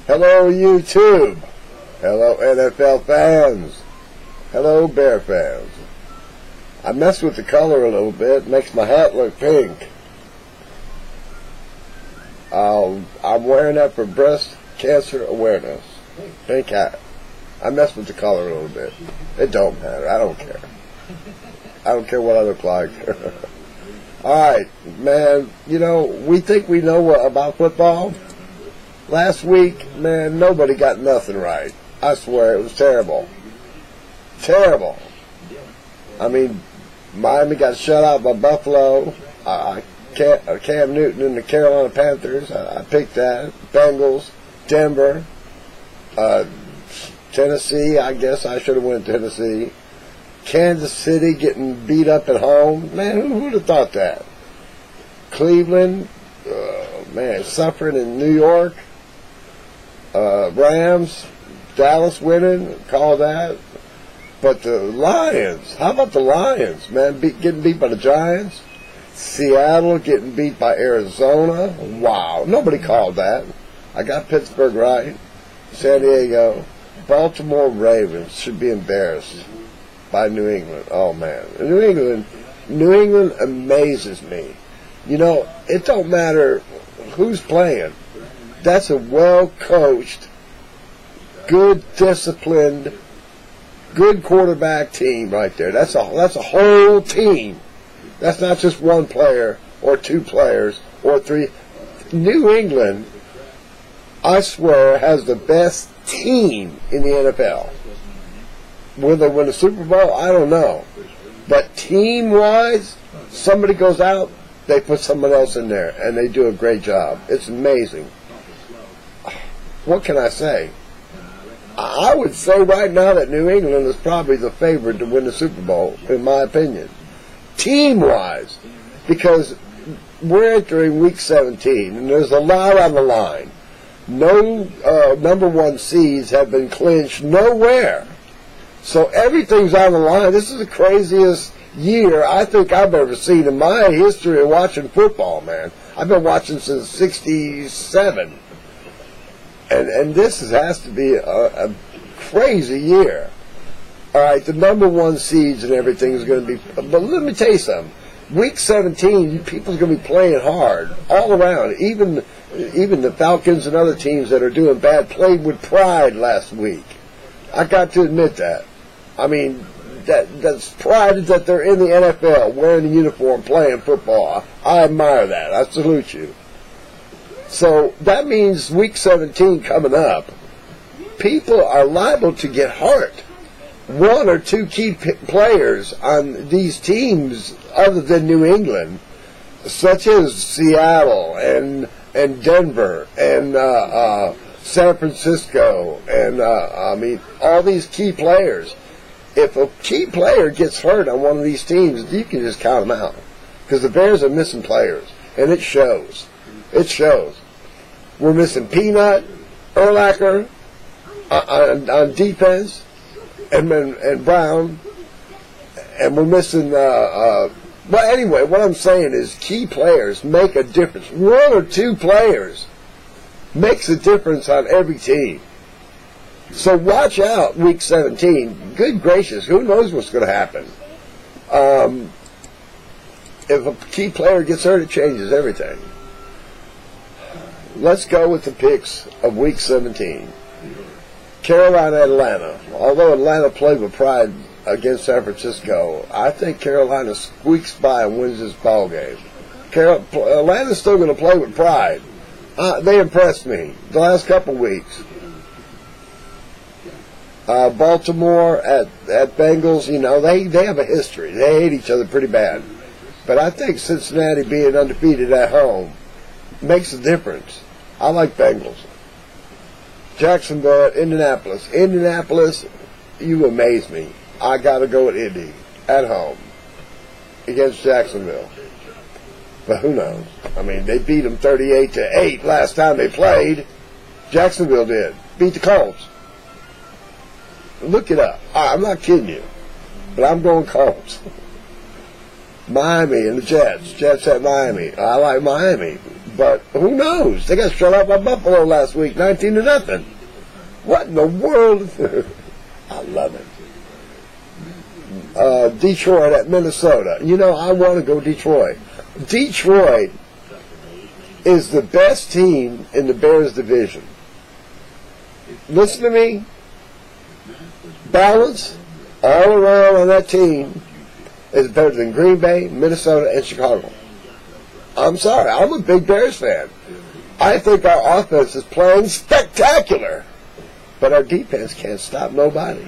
Hello, YouTube. Hello, NFL fans. Hello, Bear fans. I messed with the color a little bit. Makes my hat look pink. I'm wearing that for breast cancer awareness. Pink hat. I messed with the color a little bit. It don't matter. I don't care. I don't care what I look like. Alright, man, you know, we think we know about football. Last week, man, nobody got nothing right. I swear, it was terrible. Terrible. I mean, Miami got shut out by Buffalo. Cam Newton and the Carolina Panthers. I picked that. Bengals, Denver, Tennessee. I guess I should have went to Tennessee. Kansas City getting beat up at home. Man, who would have thought that? Cleveland, man, suffering in New York. Rams, Dallas winning, call that. But the Lions, how about the Lions, man, getting beat by the Giants? Seattle getting beat by Arizona. Wow, nobody called that. I got Pittsburgh right. San Diego. Baltimore Ravens should be embarrassed by New England. Oh, man. New England amazes me. You know, it don't matter who's playing. That's a well-coached, good, disciplined, good quarterback team right there. That's a whole team. That's not just one player or two players or three. New England, I swear, has the best team in the NFL. Will they win the Super Bowl? I don't know. But team-wise, somebody goes out, they put someone else in there, and they do a great job. It's amazing. What can I say? I would say right now that New England is probably the favorite to win the Super Bowl, in my opinion. Team-wise, because we're entering Week 17, and there's a lot on the line. No number one seeds have been clinched nowhere. So everything's on the line. This is the craziest year I think I've ever seen in my history of watching football, man. I've been watching since '67. And this has to be a crazy year. All right, the number one seeds and everything is going to be... But let me tell you something. Week 17, people's going to be playing hard all around. Even the Falcons and other teams that are doing bad played with pride last week. I got to admit that. I mean, that's pride that they're in the NFL, wearing a uniform, playing football. I admire that. I salute you. So that means Week 17 coming up, people are liable to get hurt. One or two key players on these teams other than New England, such as Seattle and Denver and San Francisco and I mean all these key players. If a key player gets hurt on one of these teams, you can just count them out because the Bears are missing players, and it shows. It shows. We're missing Peanut, Urlacher on defense, and Brown, and we're missing. But anyway, what I'm saying is key players make a difference. One or two players makes a difference on every team. So watch out, Week 17. Good gracious, who knows what's going to happen? If a key player gets hurt, it changes everything. Let's go with the picks of Week 17. Carolina, Atlanta. Although Atlanta played with pride against San Francisco, I think Carolina squeaks by and wins this ball game. Atlanta's still going to play with pride. They impressed me the last couple weeks. Baltimore at Bengals, you know, they have a history. They hate each other pretty bad. But I think Cincinnati being undefeated at home makes a difference. I like Bengals. Jacksonville, Indianapolis. Indianapolis, you amaze me. I got to go with Indy at home against Jacksonville. But who knows? I mean, they beat them 38-8 last time they played. Jacksonville did. Beat the Colts. Look it up. I'm not kidding you. But I'm going Colts. Miami and the Jets. Jets at Miami. I like Miami. But who knows? They got shut out by Buffalo last week, 19-0. What in the world? I love it. Detroit at Minnesota. You know, I want to go Detroit. Detroit is the best team in the Bears division. Listen to me. Balance all around on that team is better than Green Bay, Minnesota, and Chicago. I'm sorry. I'm a big Bears fan. I think our offense is playing spectacular. But our defense can't stop nobody.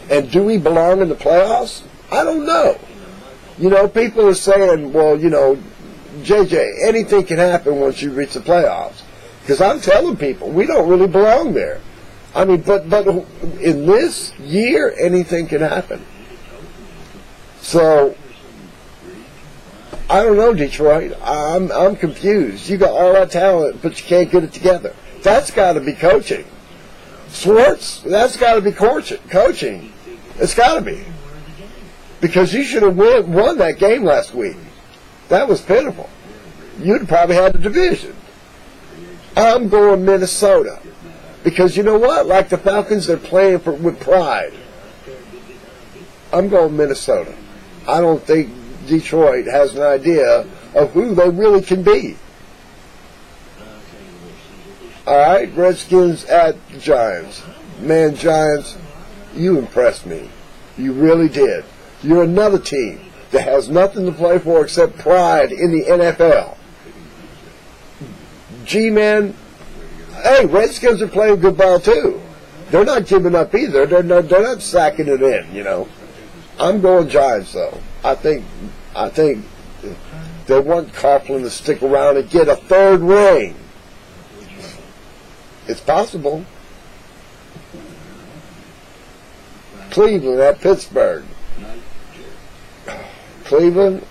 And do we belong in the playoffs? I don't know. You know, people are saying, well, you know, JJ, anything can happen once you reach the playoffs. Because I'm telling people, we don't really belong there. I mean, but in this year, anything can happen. So, I don't know, Detroit. I'm confused. You got all that talent, but you can't get it together. That's got to be coaching. Schwartz, that's got to be coaching. It's got to be. Because you should have won that game last week. That was pitiful. You'd probably had the division. I'm going Minnesota. Because you know what? Like the Falcons, they're playing with pride. I'm going Minnesota. I don't think Detroit has an idea of who they really can be. All right, Redskins at Giants. Man, Giants, you impressed me. You really did. You're another team that has nothing to play for except pride in the NFL. G-Man, hey, Redskins are playing good ball too. They're not giving up either. They're not sacking it in, you know. I'm going Giants, though. I think they want Coughlin to stick around and get a third ring. It's possible. Cleveland at Pittsburgh. Cleveland,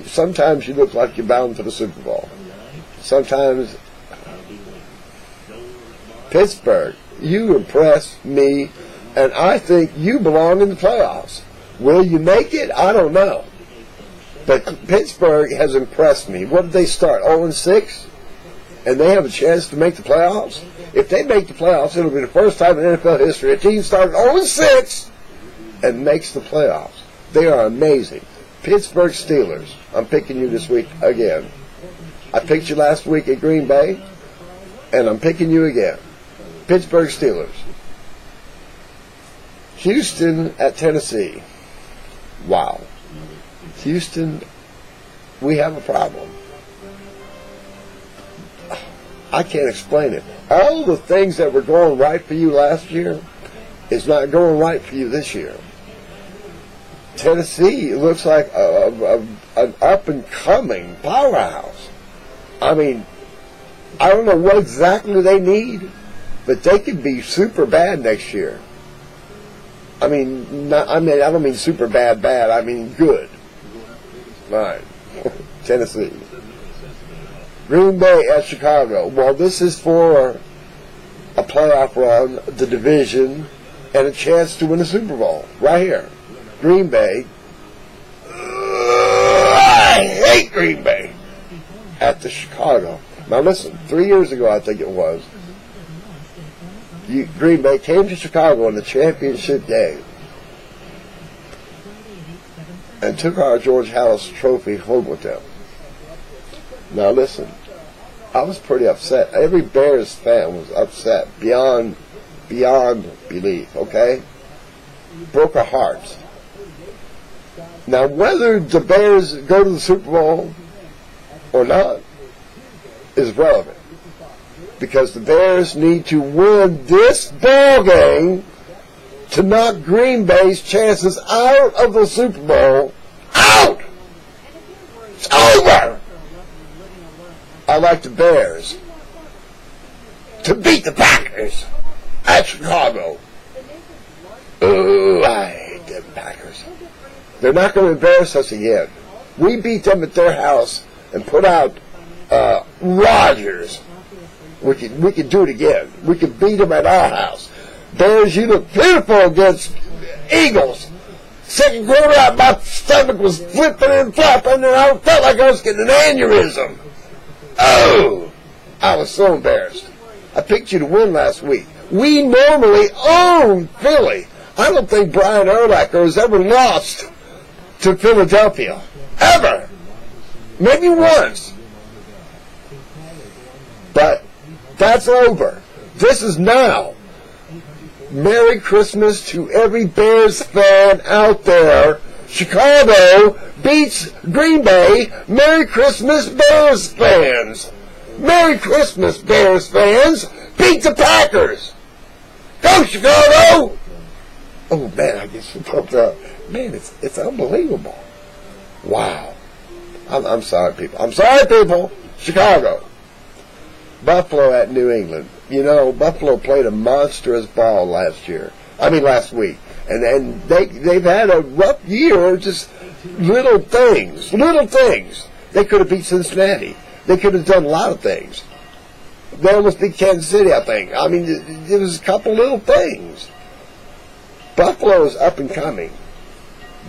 sometimes you look like you're bound for the Super Bowl. Sometimes Pittsburgh, you impress me, and I think you belong in the playoffs. Will you make it? I don't know. But Pittsburgh has impressed me. What did they start? 0-6? And they have a chance to make the playoffs? If they make the playoffs, it'll be the first time in NFL history a team started 0-6 and makes the playoffs. They are amazing. Pittsburgh Steelers. I'm picking you this week again. I picked you last week at Green Bay, and I'm picking you again. Pittsburgh Steelers. Houston at Tennessee. Wow. Houston, we have a problem. I can't explain it. All the things that were going right for you last year is not going right for you this year. Tennessee looks like an up-and-coming powerhouse. I mean, I don't know what exactly they need, but they could be super bad next year. I don't mean super bad, I mean good. Right. Tennessee. Green Bay at Chicago. Well, this is for a playoff run, the division, and a chance to win a Super Bowl. Right here. Green Bay. I hate Green Bay. At the Chicago. Now listen, 3 years ago I think it was, Green Bay came to Chicago on the championship game and took our George Halas trophy home with them. Now listen, I was pretty upset. Every Bears fan was upset beyond belief, okay? Broke our hearts. Now whether the Bears go to the Super Bowl or not is relevant, because the Bears need to win this ball game to knock Green Bay's chances out of the Super Bowl. Out! It's over! I like the Bears to beat the Packers at Chicago. Ooh, I hate them Packers. They're not going to embarrass us again. We beat them at their house and put out Rodgers. We could do it again. We could beat them at our house. Bears, you look pitiful against Eagles. Second quarter, my stomach was flipping and flopping, and I felt like I was getting an aneurysm. Oh! I was so embarrassed. I picked you to win last week. We normally own Philly. I don't think Brian Urlacher has ever lost to Philadelphia. Ever. Maybe once. But that's over. This is now. Merry Christmas to every Bears fan out there. Chicago beats Green Bay. Merry Christmas, Bears fans. Merry Christmas, Bears fans. Beat the Packers. Go, Chicago! Oh, man, I get so pumped up. Man, it's unbelievable. Wow. I'm sorry, people. I'm sorry, people. Chicago. Buffalo at New England. You know, Buffalo played a monstrous ball last week. And they've had a rough year, just little things. They could have beat Cincinnati. They could have done a lot of things. They almost beat Kansas City, I think. I mean, there was a couple little things. Buffalo is up and coming.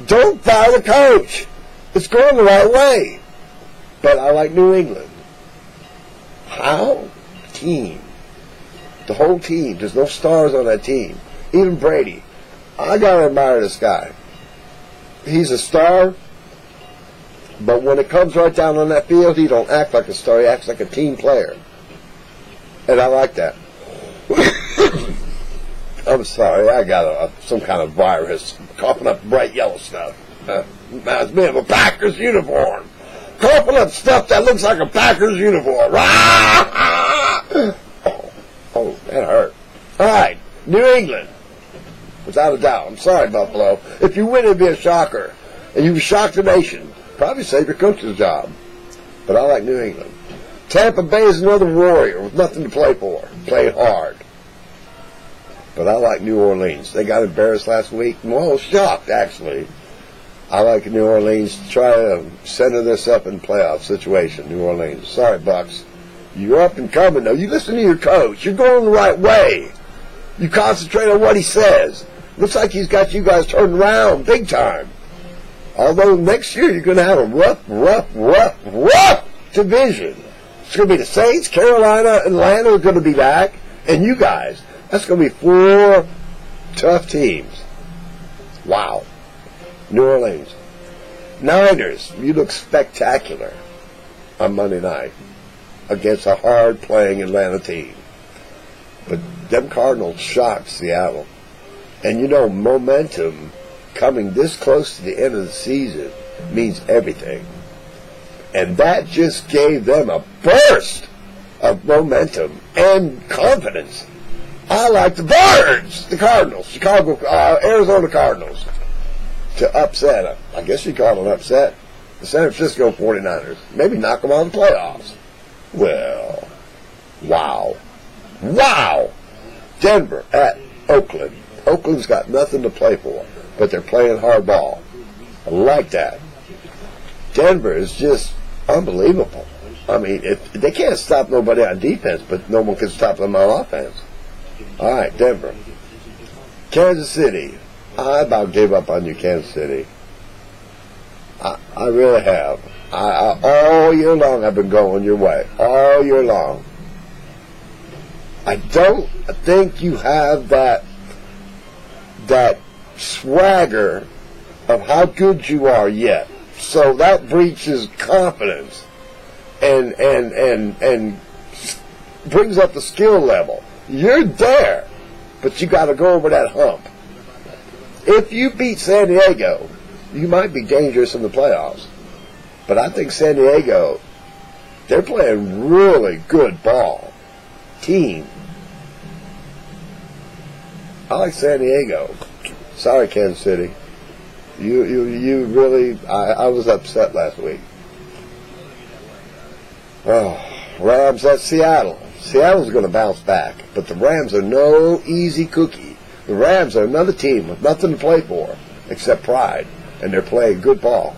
Don't fire the coach. It's going the right way. But I like New England. How? Team. The whole team. There's no stars on that team. Even Brady. I gotta admire this guy. He's a star, but when it comes right down on that field, he don't act like a star. He acts like a team player. And I like that. I'm sorry, I got some kind of virus coughing up bright yellow stuff. Reminds me of a Packers uniform. Coughing up stuff that looks like a Packers uniform. Oh, that hurt. All right, New England. Without a doubt. I'm sorry, Buffalo. If you win, it'd be a shocker. And you would shock the nation. Probably save your coach's job. But I like New England. Tampa Bay is another warrior with nothing to play for. Playing hard. But I like New Orleans. They got embarrassed last week. Well, shocked, actually. I like New Orleans to try to center this up in playoff situation. New Orleans. Sorry, Bucks. You're up and coming, though. You listen to your coach. You're going the right way. You concentrate on what he says. Looks like he's got you guys turned around big time. Although next year you're going to have a rough division. It's going to be the Saints, Carolina, Atlanta are going to be back, and you guys. That's going to be 4 tough teams. Wow. New Orleans. Niners, you look spectacular on Monday night against a hard-playing Atlanta team. But them Cardinals shocked Seattle. And you know, momentum coming this close to the end of the season means everything. And that just gave them a burst of momentum and confidence. I like the Birds, the Cardinals, Arizona Cardinals, to upset them. I guess you call it an upset. The San Francisco 49ers. Maybe knock them out of the playoffs. Well, wow. Denver at Oakland. Oakland's got nothing to play for, but they're playing hard ball. I like that. Denver is just unbelievable. I mean, they can't stop nobody on defense, but no one can stop them on offense. All right, Denver. Kansas City. I about gave up on you, Kansas City. I really have. All year long I've been going your way. All year long. I don't think you have that swagger of how good you are yet. So that breaches confidence and brings up the skill level. You're there, but you got to go over that hump. If you beat San Diego, you might be dangerous in the playoffs. But I think San Diego, they're playing really good ball. Team. I like San Diego. Sorry, Kansas City. You really, I was upset last week. Oh, Rams at Seattle. Seattle's going to bounce back, but the Rams are no easy cookie. The Rams are another team with nothing to play for except pride, and they're playing good ball.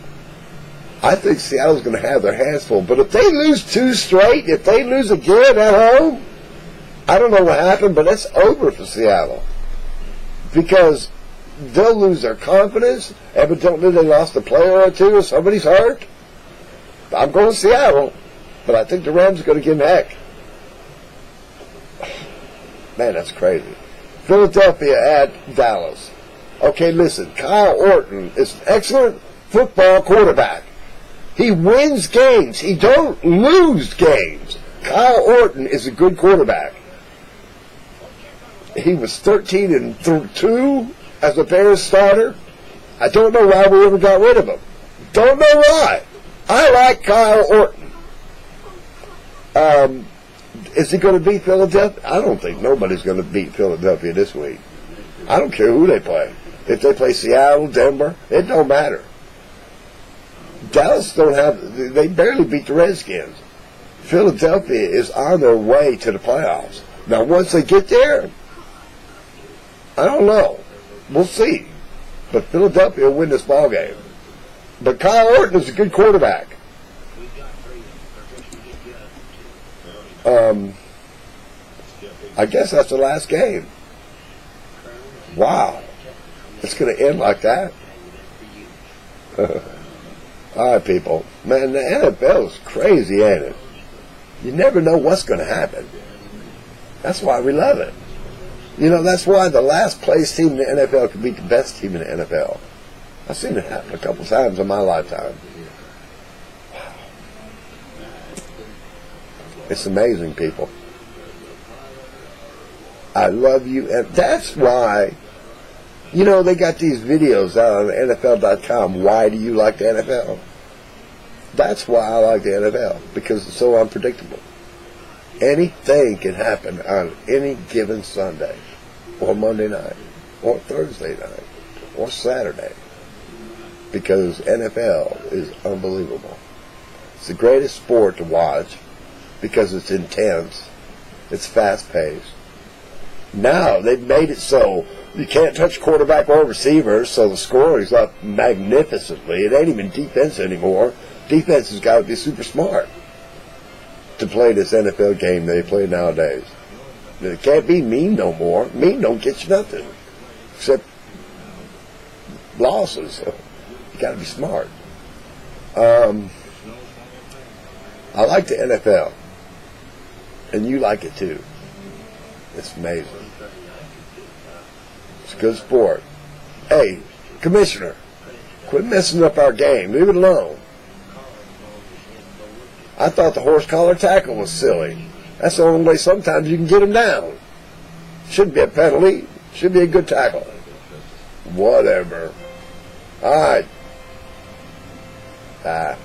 I think Seattle's going to have their hands full, but if they lose 2 straight, if they lose again at home, I don't know what happened, but it's over for Seattle. Because they'll lose their confidence. Evidently they lost a player or two, or somebody's hurt. I'm going to Seattle. But I think the Rams are going to give him heck. Man, that's crazy. Philadelphia at Dallas. Okay, listen. Kyle Orton is an excellent football quarterback. He wins games. He don't lose games. Kyle Orton is a good quarterback. He was 13-2 as a Bears starter. I don't know why we ever got rid of him. Don't know why. I like Kyle Orton. Is he going to beat Philadelphia? I don't think nobody's going to beat Philadelphia this week. I don't care who they play. If they play Seattle, Denver, it don't matter. Dallas they barely beat the Redskins. Philadelphia is on their way to the playoffs. Now, once they get there, I don't know. We'll see. But Philadelphia will win this ball game. But Kyle Orton is a good quarterback. I guess that's the last game. Wow. It's going to end like that? All right, people. Man, the NFL is crazy, ain't it? You never know what's going to happen. That's why we love it. You know, that's why the last place team in the NFL could beat the best team in the NFL. I've seen it happen a couple times in my lifetime. Wow. It's amazing, people. I love you. And that's why, you know, they got these videos out on NFL.com. Why do you like the NFL? That's why I like the NFL. Because it's so unpredictable. Anything can happen on any given Sunday, or Monday night, or Thursday night, or Saturday, because NFL is unbelievable. It's the greatest sport to watch because it's intense, it's fast-paced. Now they've made it so you can't touch quarterback or receiver, so the scoring's up magnificently. It ain't even defense anymore. Defense has got to be super smart to play this NFL game they play nowadays. It can't be mean no more. Mean don't get you nothing except losses. So you got to be smart. I like the NFL, and you like it too. It's amazing. It's a good sport. Hey, Commissioner, quit messing up our game. Leave it alone. I thought the horse collar tackle was silly. That's the only way sometimes you can get him down. Shouldn't be a penalty. Should be a good tackle. Whatever. All right. Bye.